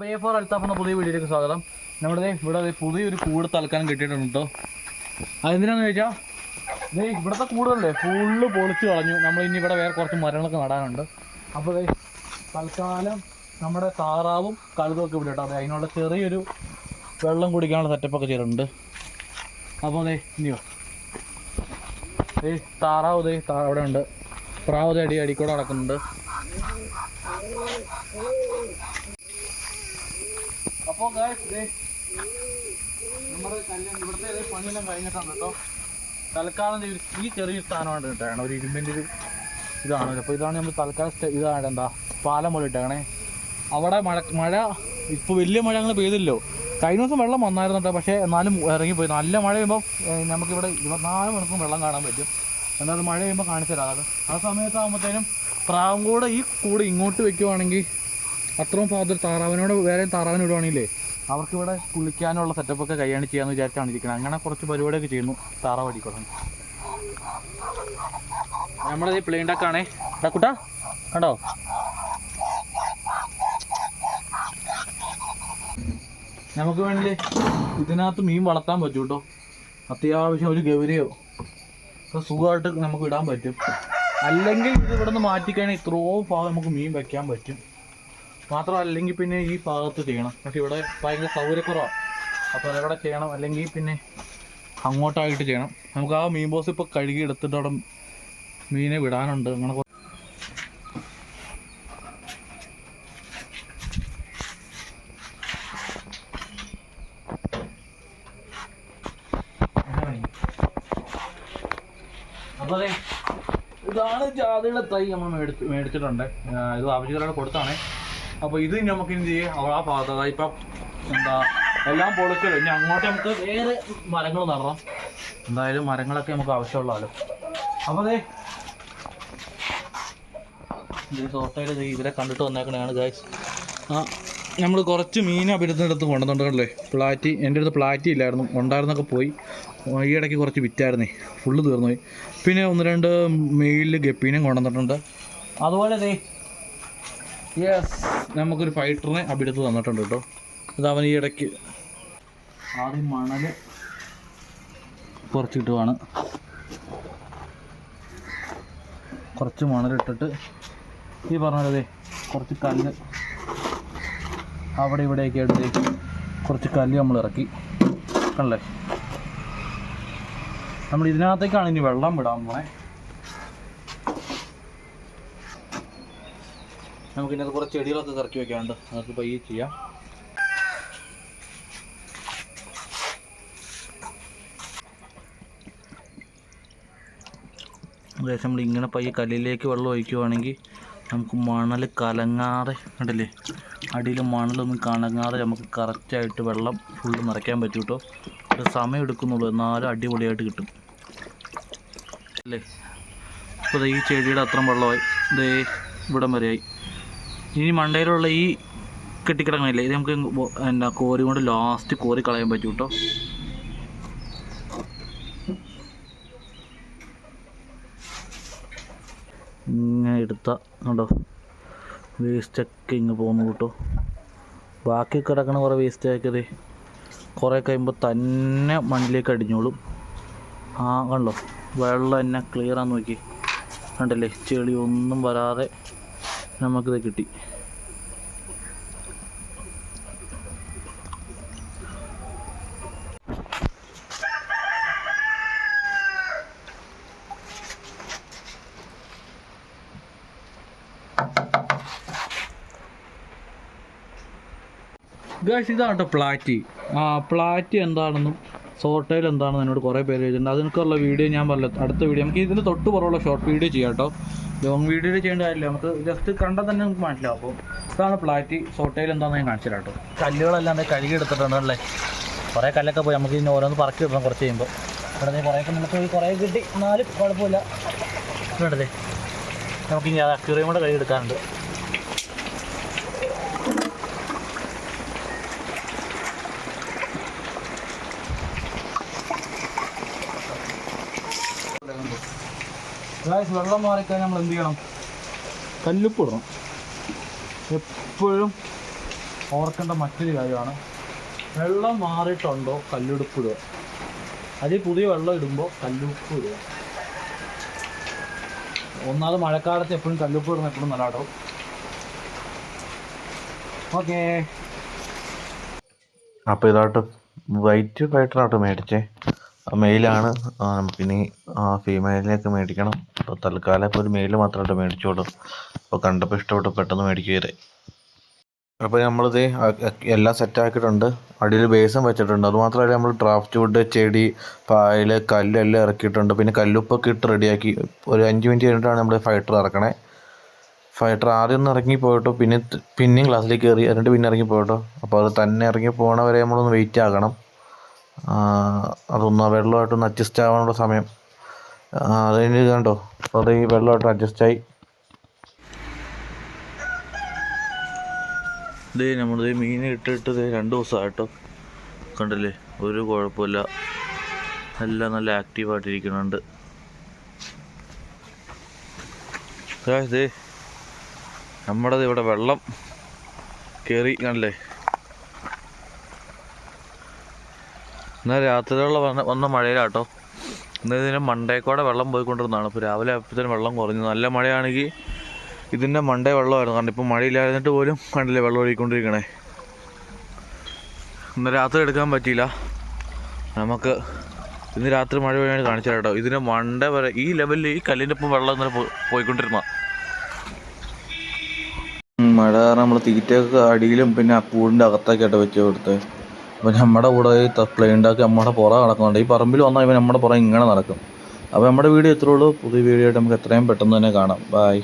അപ്പോൾ A4 അൽത്താഫിൻ്റെ പുതിയ വീഡിയോയിലേക്ക് സ്വാഗതം. നമ്മുടെ ഇവിടെ പുതിയൊരു കൂട് തൽക്കാലം കിട്ടിയിട്ടുണ്ട് കേട്ടോ. അതെന്തിനാണെന്ന് ചോദിച്ചാൽ ഇവിടുത്തെ കൂടുതലല്ലേ ഫുള്ള് പൊളിച്ച് കളഞ്ഞു. നമ്മൾ ഇനി ഇവിടെ വേറെ കുറച്ച് മരങ്ങളൊക്കെ നടാനുണ്ട്. അപ്പോൾ തൽക്കാലം നമ്മുടെ താറാവും കഴുതൊക്കെ ഇവിടെ കേട്ടോ. അതിനുള്ള ചെറിയൊരു വെള്ളം കുടിക്കാനുള്ള സെറ്റപ്പൊക്കെ ചെയ്തിട്ടുണ്ട്. അപ്പോൾ ഇനിയോ താറാവ് അവിടെ ഉണ്ട്. പ്രാവ് അടിക്കൂടെ നടക്കുന്നുണ്ട്. അപ്പോൾ നമ്മുടെ ഇവിടുത്തെ പണിയെല്ലാം കഴിഞ്ഞിട്ടുണ്ട് കേട്ടോ. തൽക്കാലം ഈ ചെറിയ സ്ഥാനമാണ് ഇട്ടേക്കണം. ഒരു ഇരുമ്പിൻ്റെ ഒരു ഇതാണ്. അപ്പോൾ ഇതാണ് നമ്മൾ തൽക്കാലം ഇതാണ് എന്താ പാലം പോലെ ഇട്ടേക്കണേ. അവിടെ മഴ ഇപ്പോൾ വലിയ മഴ അങ്ങനെ പെയ്തില്ലോ. കഴിഞ്ഞ ദിവസം വെള്ളം വന്നായിരുന്നു കേട്ടോ. പക്ഷേ എന്നാലും ഇറങ്ങിപ്പോയി. നല്ല മഴ പെയ്യുമ്പോൾ നമുക്കിവിടെ 24 മണിക്കൂർ വെള്ളം കാണാൻ പറ്റും. എന്തായാലും മഴ പെയ്യുമ്പോൾ കാണിച്ചു തരാം. അത് ആ സമയത്താകുമ്പോഴത്തേനും പ്രാവും കൂടെ ഈ കൂടെ ഇങ്ങോട്ട് വെക്കുവാണെങ്കിൽ അത്രയും ഭാഗത്ത് താറാവിനോട് വേറെ താറാവിന് വിടുവാണെങ്കിലേ അവർക്കിവിടെ കുളിക്കാനുള്ള സെറ്റപ്പൊക്കെ കൈയാണ് ചെയ്യാമെന്ന് വിചാരിച്ചാണ് ഇരിക്കുന്നത്. അങ്ങനെ കുറച്ച് പരിപാടിയൊക്കെ ചെയ്യുന്നു താറാവ് അടിക്കണം. നമ്മുടെ ഈ പ്ലെയിൻ ഡക്കാണേ കുട്ടാ കണ്ടോ. നമുക്ക് വേണമെങ്കിൽ ഇതിനകത്ത് മീൻ വളർത്താൻ പറ്റും കേട്ടോ. അത്യാവശ്യം ഒരു ഗൗരിയോ ഒക്കെ സുഖമായിട്ട് നമുക്ക് ഇടാൻ പറ്റും. അല്ലെങ്കിൽ ഇത് ഇവിടെ നിന്ന് മാറ്റിക്കഴിഞ്ഞാൽ ഇത്രയോ ഭാഗം നമുക്ക് മീൻ വയ്ക്കാൻ പറ്റും. മാത്രമല്ലെങ്കിൽ പിന്നെ ഈ ഭാഗത്ത് ചെയ്യണം. പക്ഷെ ഇവിടെ ഭയങ്കര സൗകര്യക്കുറവാണ്. അപ്പോൾ അതവിടെ ചെയ്യണം. അല്ലെങ്കിൽ പിന്നെ അങ്ങോട്ടായിട്ട് ചെയ്യണം. നമുക്ക് ആ മീൻ ബോസ് ഇപ്പോൾ കഴുകി എടുത്തിട്ട് അവിടെ മീനെ വിടാനുണ്ട്. അങ്ങനെ അപ്പോൾ ഇതാണ് ജാതിയുടെ തൈ നമ്മൾ മേടിച്ചിട്ടുണ്ട്. ഇത് ആവശ്യക്കാരോട് കൊടുത്താണ്. അപ്പോൾ ഇത് നമുക്ക് എന്ത് ചെയ്യും ആ ഭാഗത്ത് ഇപ്പം എന്താ എല്ലാം പൊളിക്കല്ലോ. ഇനി അങ്ങോട്ട് നമുക്ക് വേറെ മരങ്ങൾ നടണം. എന്തായാലും മരങ്ങളൊക്കെ നമുക്ക് ആവശ്യമുള്ളതല്ലോ. അപ്പോൾ തോട്ടയിൽ ഇവരെ കണ്ടിട്ട് വന്നേക്കണതാണ് ഗൈസ്. നമ്മൾ കുറച്ച് മീൻ അവിടുത്തെ കൊണ്ടുവന്നിട്ടുണ്ടല്ലേ. പ്ലാറ്റി എൻ്റെ അടുത്ത് പ്ലാറ്റി ഇല്ലായിരുന്നു, ഉണ്ടായിരുന്നൊക്കെ പോയി. ഈ ഇടയ്ക്ക് കുറച്ച് വിറ്റായിരുന്നേ, ഫുള്ള് തീർന്നു പോയി. പിന്നെ 1-2 മെയിലിൽ ഗപ്പീനും കൊണ്ടുവന്നിട്ടുണ്ട്. അതുപോലെ യെസ് നമുക്കൊരു ഫൈറ്ററിനെ അവിടുത്ത് തന്നിട്ടുണ്ട് കേട്ടോ. അത് അവൻ ഈ ഇടയ്ക്ക് ആദ്യം മണൽ കുറച്ചിട്ടുവാണ്. കുറച്ച് മണലിട്ടിട്ട് ഈ പറഞ്ഞത് കുറച്ച് കല്ല് അവിടെ ഇവിടെയൊക്കെ എടുത്ത് കുറച്ച് കല്ല് നമ്മൾ ഇറക്കി കണ്ടല്ലേ. നമ്മൾ ഇതിനകത്തേക്കാണ് ഇനി വെള്ളം വിടാൻ പോണേ. നമുക്കിതിനകത്ത് കുറച്ച് ചെടികളൊക്കെ ഇറക്കി വെക്കാനുണ്ട്. അതൊക്കെ പയ്യെ ചെയ്യാം. ഏകദേശം നമ്മൾ ഇങ്ങനെ പയ്യെ കല്ലിലേക്ക് വെള്ളം ഒഴിക്കുവാണെങ്കിൽ നമുക്ക് മണൽ കലങ്ങാതെ കണ്ടില്ലേ, അടിയിൽ മണലൊന്നും കലങ്ങാതെ നമുക്ക് കറക്റ്റായിട്ട് വെള്ളം ഫുള്ള് നിറയ്ക്കാൻ പറ്റും കേട്ടോ. ഒരു സമയം എടുക്കുന്നുള്ളൂ, എന്നാലും അടിപൊളിയായിട്ട് കിട്ടും അല്ലേ. അപ്പോൾ ഈ ചെടിയുടെ അത്രയും വെള്ളമായി ഇവിടം വരെയായി. ഇനി മണ്ടയിലുള്ള ഈ കെട്ടിക്കിടക്കണില്ലേ, ഇത് നമുക്ക് എന്താ കോരി കൊണ്ട് ലാസ്റ്റ് കോരി കളയാൻ പറ്റും കേട്ടോ. ഇങ്ങനെ എടുത്താൽ കണ്ടോ വേസ്റ്റൊക്കെ ഇങ്ങ് പോകുന്നു കേട്ടോ. ബാക്കി കിടക്കണ കുറേ വേസ്റ്റൊക്കെ കുറേ കഴിയുമ്പോൾ തന്നെ മണ്ണിലേക്ക് അടിഞ്ഞോളും. കണ്ടോ വെള്ളം എന്നെ ക്ലിയറാന്ന് നോക്കി കണ്ടല്ലേ. ചെളി ഒന്നും വരാതെ നമുക്കിത് കിട്ടി. ഗൈസ് ഇതാണ് കേട്ടോ പ്ലാറ്റി. പ്ലാറ്റി എന്താണെന്നും സോർട്ടയിൽ എന്താണെന്ന് എന്നോട് കുറേ പേര് ചോദിച്ചിട്ടുണ്ട്. അതിനൊക്കെയുള്ള വീഡിയോ ഞാൻ പറഞ്ഞ അടുത്ത വീഡിയോ നമുക്ക് ഇതിന് തൊട്ട് പുറമുള്ള ഷോർട്ട് വീഡിയോ ചെയ്യാം കേട്ടോ. ലോങ് വീഡിയോയിൽ ചെയ്യേണ്ട കാര്യമില്ല, നമുക്ക് ജസ്റ്റ് കണ്ടാൽ തന്നെ നമുക്ക് മനസ്സിലാവും. അപ്പോൾ ഇതാണ് പ്ലാറ്റി. സോർട്ടയിൽ എന്താണെന്ന് ഞാൻ കാണിച്ചു തരാം കേട്ടോ. കല്ലുകളെല്ലാം കഴുകി എടുത്തിട്ടുണ്ടല്ലേ. കുറേ കല്ലൊക്കെ പോയി. നമുക്ക് ഇനി ഓരോന്ന് പറക്കി ഇടണം കുറച്ച് കഴിയുമ്പോൾ. ഇവിടെ കുറേയൊക്കെ നമുക്ക് കുറേ കിട്ടി, എന്നാലും കുഴപ്പമില്ല. വേണ്ടതേ നമുക്കിനി അത് അക്യൂറിയം കൂടെ കഴുകി എടുക്കാറുണ്ട്. വെള്ളം മാറിക്കഴിഞ്ഞാൽ നമ്മൾ എന്ത് ചെയ്യണം? കല്ലുപ്പ് ഇടണം. എപ്പോഴും ഓർക്കേണ്ട മറ്റൊരു കാര്യമാണ്, വെള്ളം മാറിയിട്ടുണ്ടോ കല്ലുടുപ്പ് ഇടുക. അതിൽ പുതിയ വെള്ളം ഇടുമ്പോൾ കല്ലുപ്പ് ഇടുക. ഒന്നാമത് മഴക്കാലത്ത് എപ്പോഴും കല്ലുപ്പ് ഇടുന്ന എപ്പോഴും നല്ലതാട്ടോ. ഓക്കേ. അപ്പോൾ ഇതായിട്ട് വൈറ്റ് ഫൈറ്ററാട്ടോ മേടിച്ചേ. മെയിലാണ്. പിന്നെ ഫീമെയിലിനെയൊക്കെ മേടിക്കണം. അപ്പോൾ തൽക്കാലം ഇപ്പോൾ ഒരു മെയിൽ മാത്രമായിട്ട് മേടിച്ചോളൂ. അപ്പോൾ കണ്ടപ്പോൾ ഇഷ്ടപ്പെട്ട് പെട്ടെന്ന് മേടിക്കുകയെ. അപ്പോൾ നമ്മളിത് എല്ലാം സെറ്റാക്കിയിട്ടുണ്ട്. അടിയിൽ ബേസും വെച്ചിട്ടുണ്ട്. അതുമാത്രമല്ല, നമ്മൾ ഡ്രാഫ്റ്റ് വുഡ്, ചെടി, പായൽ, കല്ലെല്ലാം ഇറക്കിയിട്ടുണ്ട്. പിന്നെ കല്ലുപ്പൊക്കെ ഇട്ട് റെഡിയാക്കി. ഒരു 5 മിനിറ്റ് കഴിഞ്ഞിട്ടാണ് നമ്മൾ ഫൈറ്റർ ഇറക്കണേ. ഫൈറ്റർ ആദ്യം ഒന്ന് ഇറങ്ങി പോയിട്ടോ, പിന്നെയും ക്ലാസ്സിലേക്ക് കയറി, എന്നിട്ട് പിന്നെ ഇറങ്ങി പോയിട്ടോ. അപ്പോൾ അത് തന്നെ ഇറങ്ങി പോകണവരെ നമ്മളൊന്ന് വെയിറ്റ് ആക്കണം. അതൊന്ന് വെള്ളമായിട്ടൊന്ന് അഡ്ജസ്റ്റ് ആവാനുള്ള സമയം. അത് കഴിഞ്ഞ് കണ്ടോ, അത് ഈ വെള്ളമായിട്ട് അഡ്ജസ്റ്റായി. ഇതേ നമ്മളിത് മീൻ ഇട്ടിട്ട് 2 ദിവസമായിട്ടോ. കണ്ടില്ലേ, ഒരു കുഴപ്പമില്ല, എല്ലാം നല്ല ആക്റ്റീവായിട്ടിരിക്കുന്നുണ്ട്. ഇതേ നമ്മുടെ ഇവിടെ വെള്ളം കയറി, കണ്ടില്ലേ. എന്നാൽ രാത്രിയിലുള്ള വന്ന മഴയിലാട്ടോ. ഇന്നതിന് മണ്ടേക്കോടെ വെള്ളം പോയിക്കൊണ്ടിരുന്നതാണ്. ഇപ്പോൾ രാവിലെ ആയപ്പോഴത്തേനും വെള്ളം കുറഞ്ഞു. നല്ല മഴയാണെങ്കിൽ ഇതിൻ്റെ മണ്ടേ വെള്ളമായിരുന്നു. കാരണം ഇപ്പോൾ മഴയില്ലായിരുന്നിട്ട് പോലും കണ്ടില്ലേ വെള്ളം ഒഴുകിക്കൊണ്ടിരിക്കണേ. ഇന്ന് രാത്രി എടുക്കാൻ പറ്റിയില്ല നമുക്ക്. ഇന്ന് രാത്രി മഴ പെയ്യാൻ കാണിച്ചാൽ കേട്ടോ. ഇതിൻ്റെ മണ്ട വരെ ഈ ലെവലിൽ ഈ കല്ലിൻ്റെ ഒപ്പം വെള്ളം ഇന്നലെ പോയിക്കൊണ്ടിരുന്ന മഴ കാരണം നമ്മൾ തീറ്റയൊക്കെ അടിയിലും പിന്നെ കൂടിൻ്റെ അകത്തൊക്കെയായിട്ട് വെച്ച് കൊടുത്ത്. അപ്പോൾ നമ്മുടെ കൂടെ ഈ പ്ലെയിനുണ്ടാക്കി നമ്മുടെ പുറം നടക്കുന്നുണ്ട്. ഈ പറമ്പിൽ വന്നാൽ ഇവൻ നമ്മുടെ പുറം ഇങ്ങനെ നടക്കും. അപ്പോൾ നമ്മുടെ വീഡിയോ ഇത്രേ ഉള്ളൂ. പുതിയ വീഡിയോ ആയിട്ട് നമുക്ക് എത്രയും പെട്ടെന്ന് തന്നെ കാണാം. ബൈ.